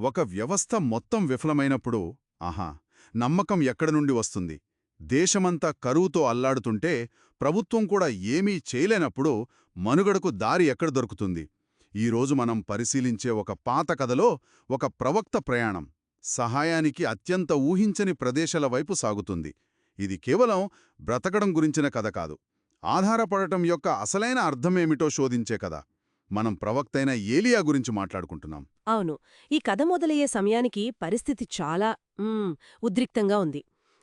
ఒక వ్యవస్థ మొత్తం విఫలమైనప్పుడు ఆహా నమ్మకం ఎక్కడి నుండి వస్తుంది. దేశమంతా కరువుతో అల్లాడుతుంటే ప్రభుత్వం కూడా ఏమీ చేయలేనప్పుడు మనుగడకు దారి ఎక్కడ దొరుకుతుంది. ఈరోజు మనం పరిశీలించే ఒక పాత కథలో ఒక ప్రవక్త ప్రయాణం సహాయానికి అత్యంత ఊహించని ప్రదేశాల వైపు సాగుతుంది. ఇది కేవలం బ్రతకడం గురించిన కథ కాదు, ఆధారపడటం యొక్క అసలైన అర్థమేమిటో శోధించే కథ. మనం ప్రవక్తైన ఏలియా గురించి మాట్లాడుకుంటున్నాం. అవును. ఈ కథ మొదలయ్యే సమయానికి పరిస్థితి చాలా ఉద్రిక్తంగా ఉంది.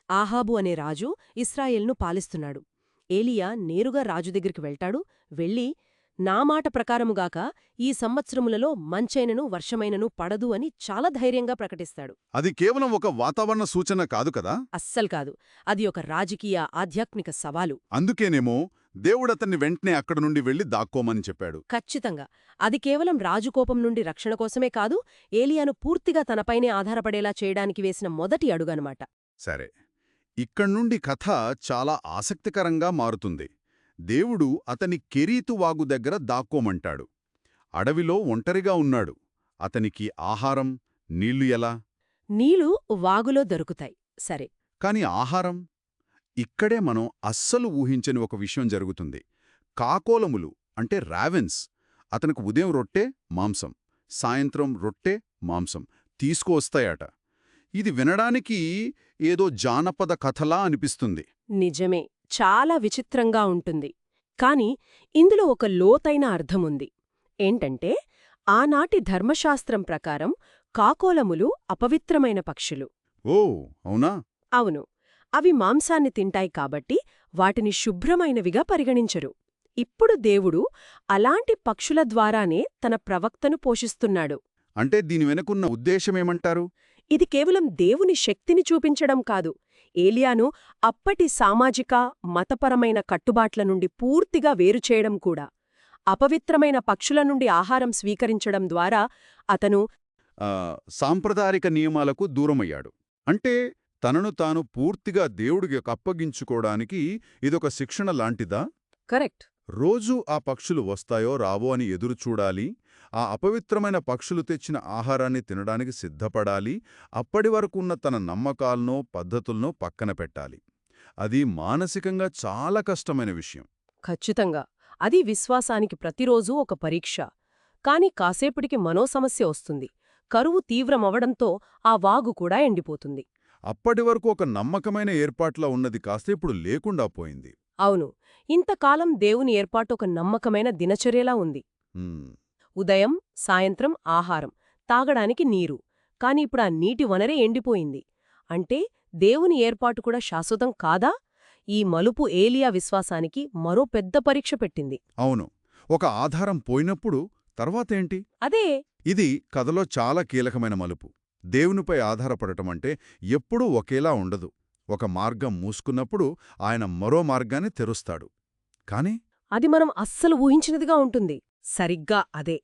ఆహాబు అనే రాజు ఇస్రాయేల్ను పాలిస్తున్నాడు. ఏలియా నేరుగా రాజు దగ్గరికి వెళ్తాడు. వెళ్ళి, నా మాట ప్రకారముగాక ఈ సంవత్సరములలో మంచైనను వర్షమైనను పడదు అని చాలా ధైర్యంగా ప్రకటిస్తాడు. అది కేవలం ఒక వాతావరణ సూచన కాదు కదా. అస్సలు కాదు. అది ఒక రాజకీయ ఆధ్యాత్మిక సవాలు. అందుకేనేమో దేవుడతన్ని వెంటనే అక్కడ నుండి వెళ్లి దాక్కోమని చెప్పాడు. ఖచ్చితంగా. అది కేవలం రాజుకోపం నుండి రక్షణ కోసమే కాదు, ఏలియాను పూర్తిగా తనపైనే ఆధారపడేలా చేయడానికి వేసిన మొదటి అడుగనమాట. సరే, ఇక్కడ్నుండి కథ చాలా ఆసక్తికరంగా మారుతుంది. దేవుడు అతని కెరీతు వాగు దగ్గర దాక్కోమంటాడు. అడవిలో ఒంటరిగా ఉన్నాడు. అతనికి ఆహారం, నీళ్లు ఎలా? నీళ్లు వాగులో దొరుకుతాయి, సరే. కాని ఆహారం? ఇక్కడే మనం అస్సలు ఊహించని ఒక విషయం జరుగుతుంది. కాకోలములు అంటే రావెన్స్ అతనికి ఉదయం రొట్టె, మాంసం, సాయంత్రం రొట్టె, మాంసం తీసుకువస్తాయట. ఇది వినడానికి ఏదో జానపద కథలా అనిపిస్తుంది. నిజమే, చాలా విచిత్రంగా ఉంటుంది. కాని ఇందులో ఒక లోతైన అర్థముంది. ఏంటంటే, ఆనాటి ధర్మశాస్త్రం ప్రకారం కాకోలములు అపవిత్రమైన పక్షులు. ఓ అవునా? అవును. అవి మాంసాన్ని తింటాయి కాబట్టి వాటిని శుభ్రమైనవిగా పరిగణించరు. ఇప్పుడు దేవుడు అలాంటి పక్షుల ద్వారానే తన ప్రవక్తను పోషిస్తున్నాడు. అంటే దీని వెనుకున్న ఉద్దేశమేమంటారు? ఇది కేవలం దేవుని శక్తిని చూపించడం కాదు, ఏలియాను అప్పటి సామాజిక, మతపరమైన కట్టుబాట్ల నుండి పూర్తిగా వేరుచేయడం కూడా. అపవిత్రమైన పక్షుల నుండి ఆహారం స్వీకరించడం ద్వారా అతను సాంప్రదాయిక నియమాలకు దూరమయ్యాడు. అంటే తనను తాను పూర్తిగా దేవుడికి అప్పగించుకోవడానికి ఇదొక శిక్షణ లాంటిదా? కరెక్ట్. రోజూ ఆ పక్షులు వస్తాయో రావో అని ఎదురుచూడాలి. ఆ అపవిత్రమైన పక్షులు తెచ్చిన ఆహారాన్ని తినడానికి సిద్ధపడాలి. అప్పటి వరకున్న తన నమ్మకాలనో పద్ధతులనో పక్కన పెట్టాలి. అది మానసికంగా చాలా కష్టమైన విషయం. ఖచ్చితంగా. అది విశ్వాసానికి ప్రతిరోజూ ఒక పరీక్ష. కాని కాసేపటికి మనో సమస్య వస్తుంది. కరువు తీవ్రమవడంతో ఆ వాగు కూడా ఎండిపోతుంది. అప్పటి వరకు ఒక నమ్మకమైన ఏర్పాట్లా ఉన్నది కాస్త ఇప్పుడు లేకుండా పోయింది. అవును. ఇంతకాలం దేవుని ఏర్పాటు ఒక నమ్మకమైన దినచర్యలా ఉంది. ఉదయం, సాయంత్రం ఆహారం, తాగడానికి నీరు. కాని ఇప్పుడు ఆ నీటి వనరే ఎండిపోయింది. అంటే దేవుని ఏర్పాటు కూడా శాశ్వతం కాదా? ఈ మలుపు ఏలియా విశ్వాసానికి మరో పెద్ద పరీక్ష పెట్టింది. అవును. ఒక ఆధారం పోయినప్పుడు తర్వాతేంటి? అదే ఇది కథలో చాలా కీలకమైన మలుపు. దేవునిపై ఆధారపడటమంటే ఎప్పుడూ ఒకేలా ఉండదు. ఒక మార్గం మూసుకున్నప్పుడు ఆయన మరో మార్గాన్ని తెరుస్తాడు. కాని అది మనం అస్సలు ఊహించినదిగా ఉంటుంది. సరిగ్గా అదే.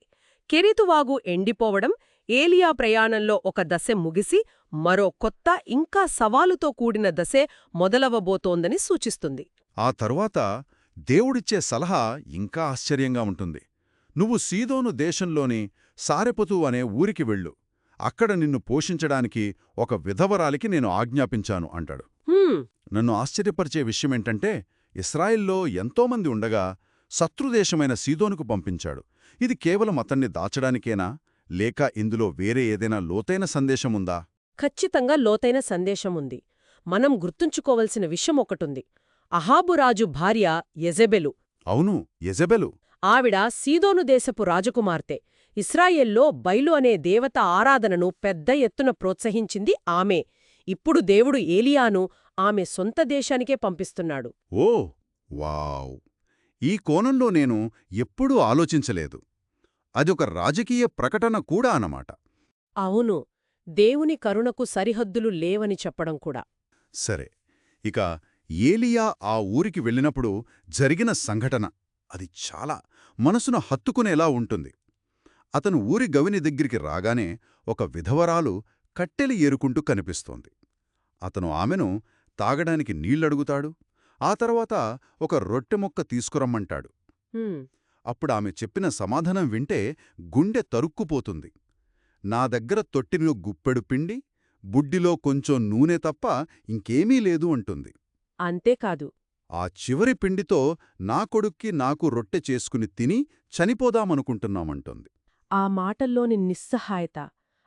కెరీతువాగు ఎండిపోవడం ఏలియా ప్రయాణంలో ఒక దశ ముగిసి మరో కొత్త, ఇంకా సవాలుతో కూడిన దశే మొదలవబోతోందని సూచిస్తుంది. ఆ తరువాత దేవుడిచ్చే సలహా ఇంకా ఆశ్చర్యంగా ఉంటుంది. నువ్వు సీదోను దేశంలోని సారెపతు అనే ఊరికి వెళ్ళు. అక్కడ నిన్ను పోషించడానికి ఒక విధవరాలికి నేను ఆజ్ఞాపించాను అంటాడు. నన్ను ఆశ్చర్యపరిచే విషయమేంటంటే, ఇస్రాయిల్లో ఎంతోమంది ఉండగా శత్రుదేశమైన సీదోనుకు పంపించాడు. ఇది కేవలం అతన్ని దాచడానికేనా, లేక ఇందులో వేరే ఏదైనా లోతైన సందేశముందా? ఖచ్చితంగా లోతైన సందేశముంది. మనం గుర్తుంచుకోవలసిన విషయం ఒకటుంది. అహాబురాజు భార్య యెజెబెలు. అవును, యెజెబెలు. ఆవిడ సీదోను దేశపు రాజకుమార్తె. ఇస్రాయెల్లో బయలు అనే దేవత ఆరాధనను పెద్ద ఎత్తున ప్రోత్సహించింది ఆమె. ఇప్పుడు దేవుడు ఏలియాను ఆమె సొంత దేశానికే పంపిస్తున్నాడు. ఓ వావ్! ఈ కోణంలో నేను ఎప్పుడూ ఆలోచించలేదు. అదొక రాజకీయ ప్రకటన కూడా అన్నమాట. అవును. దేవుని కరుణకు సరిహద్దులు లేవని చెప్పడం కూడా. సరే, ఇక ఏలియా ఆ ఊరికి వెళ్ళినప్పుడు జరిగిన సంఘటన అది చాలా మనసును హత్తుకునేలా ఉంటుంది. అతను ఊరి గవిని దగ్గరికి రాగానే ఒక విధవరాలు కట్టెలి ఏరుకుంటూ కనిపిస్తోంది. అతను ఆమెను తాగడానికి నీళ్లడుగుతాడు. ఆ తర్వాత ఒక రొట్టెముక్క తీసుకురమ్మంటాడు. అప్పుడామె చెప్పిన సమాధానం వింటే గుండె తరుక్కుపోతుంది. నా దగ్గర తొట్టిలో గుప్పెడు పిండి, బుడ్డిలో కొంచెం నూనె తప్ప ఇంకేమీ లేదు అంటుంది. అంతేకాదు, ఆ చివరి పిండితో నా కొడుక్కి నాకు రొట్టె చేసుకుని తిని చనిపోదామనుకుంటున్నామంటోంది. ఆ మాటల్లోని నిస్సహాయత,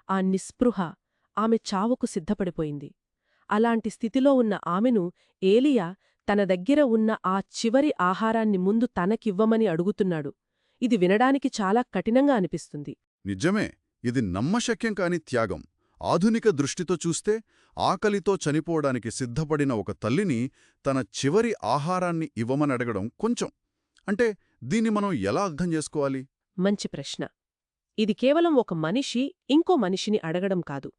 ఆ నిస్పృహ ఆమె చావుకు సిద్ధపడిపోయింది. అలాంటి స్థితిలో ఉన్న ఆమెను ఏలియా తన దగ్గర ఉన్న ఆ చివరి ఆహారాన్ని ముందు తనకివ్వమని అడుగుతున్నాడు. ఇది వినడానికి చాలా కఠినంగా అనిపిస్తుంది. నిజమే, ఇది నమ్మశక్యం కాని త్యాగం. ఆధునిక దృష్టితో చూస్తే ఆకలితో చనిపోవడానికి సిద్ధపడిన ఒక తల్లిని తన చివరి ఆహారాన్ని ఇవ్వమనడగడం కొంచెం అంటే దీన్ని మనం ఎలా అర్థం చేసుకోవాలి? మంచి ప్రశ్న. ఇది కేవలం ఒక మనిషి ఇంకో మనిషిని అడగడం కాదు.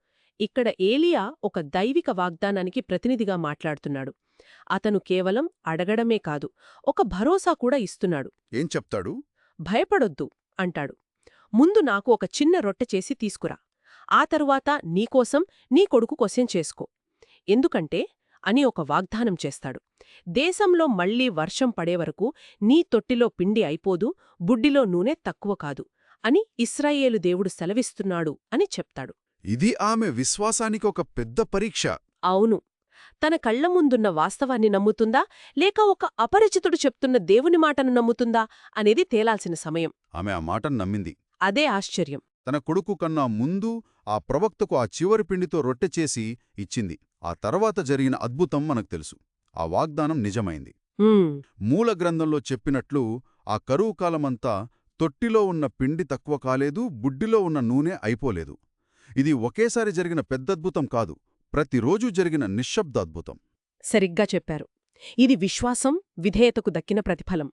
ఇక్కడ ఏలియా ఒక దైవిక వాగ్దానానికి ప్రతినిధిగా మాట్లాడుతున్నాడు. అతను కేవలం అడగడమే కాదు, ఒక భరోసా కూడా ఇస్తున్నాడు. ఏం చెప్తాడు? భయపడొద్దు అంటాడు. ముందు నాకు ఒక చిన్న రొట్టె చేసి తీసుకురా. ఆ తరువాత నీకోసం నీ కొడుకు కోసం చేసుకో. ఎందుకంటే అని ఒక వాగ్దానం చేస్తాడు. దేశంలో మళ్లీ వర్షం పడేవరకు నీ తొట్టిలో పిండి అయిపోదు, బుడ్డిలో నూనె తక్కువ కాదు అని ఇశ్రాయేలు దేవుడు సెలవిస్తున్నాడు అని చెప్తాడు. ఇది ఆమె విశ్వాసానికి ఒక పెద్ద పరీక్ష. అవును. తన కళ్ల ముందున్న వాస్తవాన్ని నమ్ముతుందా లేక ఒక అపరిచితుడు చెప్తున్న దేవుని మాటను నమ్ముతుందా అనేది తేలాల్సిన సమయం. ఆమె ఆ మాటను నమ్మింది. అదే ఆశ్చర్యం. తన కొడుకు కన్నా ముందు ఆ ప్రవక్తకు ఆ చివరి పిండితో రొట్టె చేసి ఇచ్చింది. ఆ తర్వాత జరిగిన అద్భుతం మనకు తెలుసు. ఆ వాగ్దానం నిజమైంది. మూల గ్రంథంలో చెప్పినట్లు ఆ కరువు కాలమంతా తొట్టిలో ఉన్న పిండి తక్కువ కాలేదు, బుడ్డిలో ఉన్న నూనె అయిపోలేదు. ఇది ఒకేసారి జరిగిన పెద్దద్భుతం కాదు, ప్రతిరోజూ జరిగిన నిశ్శబ్దాద్భుతం. సరిగ్గా చెప్పారు. ఇది విశ్వాసం, విధేయతకు దక్కిన ప్రతిఫలం.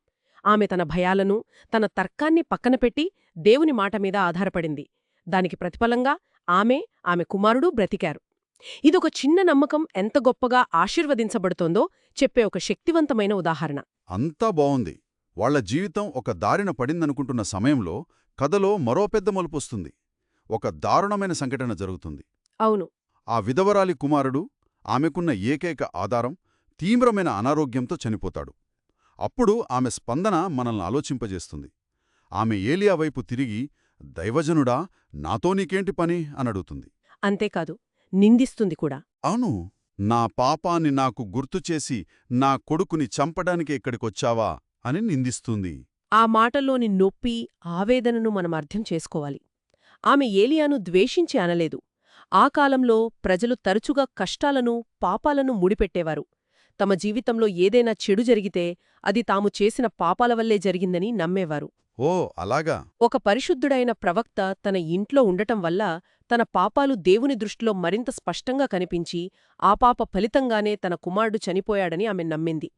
ఆమె తన భయాలను, తన తర్కాన్ని పక్కనపెట్టి దేవుని మాటమీద ఆధారపడింది. దానికి ప్రతిఫలంగా ఆమె కుమారుడూ బ్రతికారు. ఇదొక చిన్న నమ్మకం ఎంత గొప్పగా ఆశీర్వదించబడుతోందో చెప్పే ఒక శక్తివంతమైన ఉదాహరణ. అంతా బావుంది. వాళ్ల జీవితం ఒక దారిన పడిందనుకుంటున్న సమయంలో కథలో మరో పెద్ద మలుపొస్తుంది. ఒక దారుణమైన సంఘటన జరుగుతుంది. అవును. ఆ విధవరాలి కుమారుడు, ఆమెకున్న ఏకైక ఆధారం, తీవ్రమైన అనారోగ్యంతో చనిపోతాడు. అప్పుడు ఆమె స్పందన మనల్ని ఆలోచింపజేస్తుంది. ఆమె ఏలియా వైపు తిరిగి, దైవజనుడా, నాతో నీకేంటి పని అనడుగుతుంది. అంతేకాదు, నిందిస్తుంది కూడా. అవును, నా పాపాన్ని నాకు గుర్తుచేసి నా కొడుకుని చంపడానికి ఇక్కడికొచ్చావా అని నిందిస్తుంది. ఆ మాటల్లోని నొప్పి, ఆవేదనను మనం అర్థం చేసుకోవాలి. ఆమె ఏలియాను ద్వేషించి అనలేదు. ఆ కాలంలో ప్రజలు తరచుగా కష్టాలను, పాపాలను ముడిపెట్టేవారు. తమ జీవితంలో ఏదైనా చెడు జరిగితే అది తాము చేసిన పాపాల వల్లే జరిగిందని నమ్మేవారు. ఓ అలాగా. ఒక పరిశుద్ధుడైన ప్రవక్త తన ఇంట్లో ఉండటం వల్ల తన పాపాలు దేవుని దృష్టిలో మరింత స్పష్టంగా కనిపించి ఆ పాప ఫలితంగానే తన కుమారుడు చనిపోయాడని ఆమె నమ్మింది.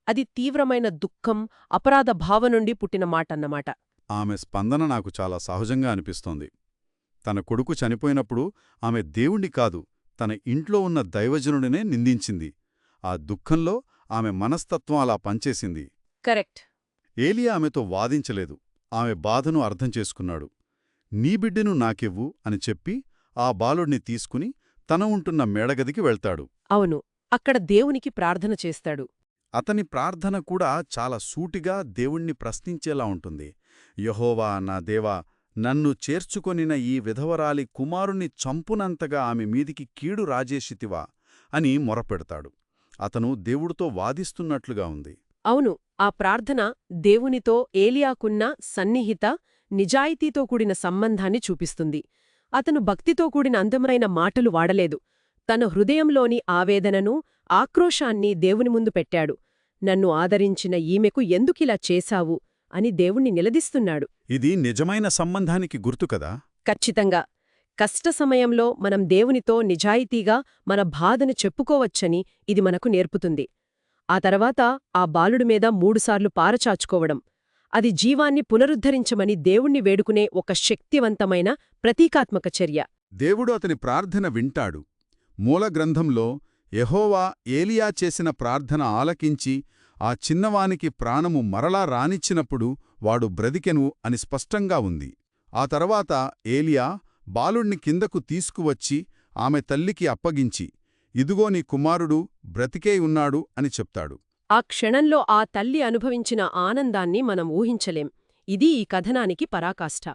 అది తీవ్రమైన దుఃఖం, అపరాధ భావం నుండి పుట్టిన మాటన్నమాట. ఆమె స్పందన నాకు చాలా సహజంగా అనిపిస్తోంది. తన కొడుకు చనిపోయినప్పుడు ఆమె దేవుణ్ణి కాదు, తన ఇంట్లో ఉన్న దైవజనుడినే నిందించింది. ఆ దుఃఖంలో ఆమె మనస్తత్వం అలా పనిచేసింది. కరెక్ట్. ఏలియా ఆమెతో వాదించలేదు. ఆమె బాధను అర్థం చేసుకున్నాడు. నీ బిడ్డను నాకివ్వు అని చెప్పి ఆ బాలుడిని తీసుకుని తన ఉంటున్న మేడగదికి వెళ్తాడు. అవును. అక్కడ దేవునికి ప్రార్థన చేస్తాడు. అతని ప్రార్థన కూడా చాలా సూటిగా దేవుణ్ణి ప్రశ్నించేలా ఉంటుంది. యెహోవా నా దేవా, నన్ను చేర్చుకొనిన ఈ విధవరాలి కుమారుణ్ణి చంపునంతగా ఆమె మీదికి కీడు రాజేషితివా అని మొరపెడతాడు. అతను దేవుడితో వాదిస్తున్నట్లుగా ఉంది. అవును. ఆ ప్రార్థన దేవునితో ఏలియాకున్న సన్నిహిత, నిజాయితీతో కూడిన సంబంధాన్ని చూపిస్తుంది. అతను భక్తితో కూడిన అందమైన మాటలు వాడలేదు. తన హృదయంలోని ఆవేదనను, ఆక్రోశాన్ని దేవుని ముందు పెట్టాడు. నన్ను ఆదరించిన ఈమెకు ఎందుకిలా చేశావు అని దేవుణ్ణి నిలదీస్తున్నాడు. ఇది నిజమైన సంబంధానికి గుర్తు కదా? ఖచ్చితంగా. కష్ట సమయంలో మనం దేవునితో నిజాయితీగా మన బాధను చెప్పుకోవచ్చని ఇది మనకు నేర్పుతుంది. ఆ తర్వాత ఆ బాలుడి మీద 3 సార్లు పారచాచుకోవడం, అది జీవాన్ని పునరుద్ధరించమని దేవుణ్ణి వేడుకునే ఒక శక్తివంతమైన ప్రతీకాత్మక చర్య. దేవుడు అతని ప్రార్థన వింటాడు. మూలగ్రంథంలో యెహోవా ఏలియా చేసిన ప్రార్థన ఆలకించి ఆ చిన్నవానికి ప్రాణము మరలా రానిచ్చినప్పుడు వాడు బ్రతికెను అని స్పష్టంగా ఉంది. ఆ తర్వాత ఏలియా బాలుణ్ణి కిందకు తీసుకువచ్చి ఆమె తల్లికి అప్పగించి, ఇదిగో నీ కుమారుడు బ్రతికే ఉన్నాడు అని చెప్తాడు. ఆ క్షణంలో ఆ తల్లి అనుభవించిన ఆనందాన్ని మనం ఊహించలేం. ఇది ఈ కథనానికి పరాకాష్ఠ.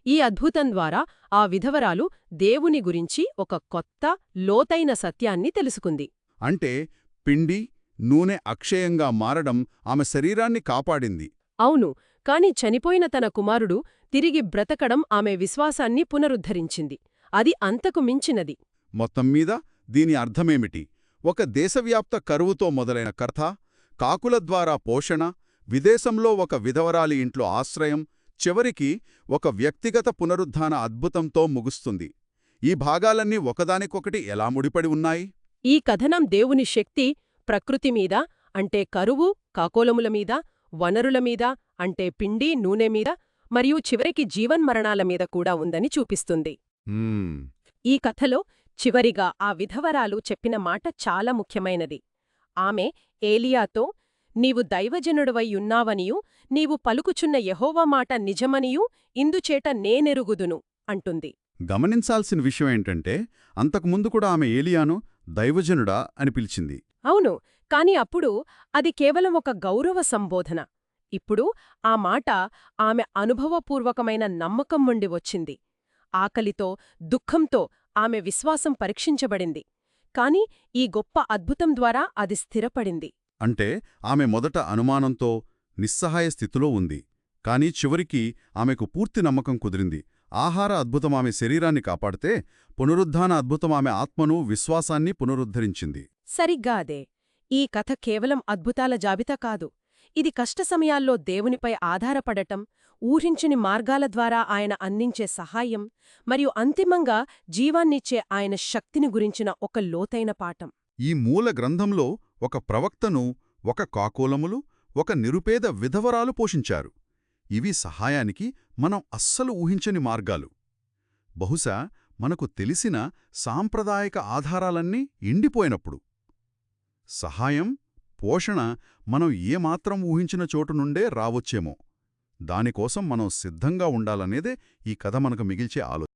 ఈ అద్భుతం ద్వారా ఆ విధవరాలు దేవుని గురించి ఒక కొత్త, లోతైన సత్యాన్ని తెలుసుకుంది. అంటే పిండి, నూనె అక్షయంగా మారడం ఆమె శరీరాన్ని కాపాడింది. అవును, కాని చనిపోయిన తన కుమారుడు తిరిగి బ్రతకడం ఆమె విశ్వాసాన్ని పునరుద్ధరించింది. అది అంతకు మించినది. మొత్తం మీద దీని అర్థమేమిటి? ఒక దేశవ్యాప్త కరువుతో మొదలైన కథ, కాకుల ద్వారా పోషణ, విదేశంలో ఒక విధవరాలి ఇంట్లో ఆశ్రయం, చివరికి ఒక వ్యక్తిగత పునరుద్ధాన అద్భుతంతో ముగుస్తుంది. ఈ భాగాలన్నీ ఒకదానికొకటి ఎలా ముడిపడి ఉన్నాయి? ఈ కథనం దేవుని శక్తి ప్రకృతి మీద, అంటే కరువు, కాకోలముల మీద, వనరుల మీద, అంటే పిండి, నూనె మీద, మరియు చివరికి జీవన్మరణాల మీద కూడా ఉందని చూపిస్తుంది. మ్మ్. ఈ కథలో చివరిగా ఆ విధవరాలు చెప్పిన మాట చాలా ముఖ్యమైనది. ఆమె ఏలియాతో, నీవు దైవజనుడవైయున్నావనియూ నీవు పలుకుచున్న యెహోవా మాట నిజమనియూ ఇందుచేట నేనెరుగుదును అంటుంది. గమనించాల్సిన విషయం ఏంటంటే, అంతకుముందు కూడా ఆమె ఏలియాను దైవజనుడా అని పిలిచింది. అవును, కాని అప్పుడు అది కేవలం ఒక గౌరవ సంబోధన. ఇప్పుడు ఆ మాట ఆమె అనుభవపూర్వకమైన నమ్మకం నుండి వచ్చింది. ఆకలితో, దుఃఖంతో ఆమె విశ్వాసం పరీక్షించబడింది. కాని ఈ గొప్ప అద్భుతం ద్వారా అది స్థిరపడింది. అంటే ఆమె మొదట అనుమానంతో, నిస్సహాయ స్థితిలో ఉంది. కానీ చివరికి ఆమెకు పూర్తి నమ్మకం కుదిరింది. ఆహార అద్భుతం ఆమె శరీరాన్ని కాపాడితే, పునరుద్ధాన అద్భుతం ఆమె ఆత్మను, విశ్వాసాన్ని పునరుద్ధరించింది. సరిగ్గా అదే. ఈ కథ కేవలం అద్భుతాల జాబితా కాదు. ఇది కష్ట సమయాల్లో దేవునిపై ఆధారపడటం, ఊహించని మార్గాల ద్వారా ఆయన అందించే సహాయం, మరియు అంతిమంగా జీవాన్నిచ్చే ఆయన శక్తిని గురించిన ఒక లోతైన పాఠం. ఈ మూల గ్రంథంలో ఒక ప్రవక్తను, ఒక కాకోలములు, ఒక నిరుపేద విధవరాలు పోషించారు. ఇవి సహాయానికి మనం అస్సలు ఊహించని మార్గాలు. బహుశా మనకు తెలిసిన సాంప్రదాయక ఆధారాలన్నీ ఎండిపోయినప్పుడు సహాయం, పోషణ మనం ఏమాత్రం ఊహించిన చోటు నుండే రావచ్చేమో. దానికోసం మనం సిద్ధంగా ఉండాలనేదే ఈ కథ మనకు మిగిల్చే ఆలోచన.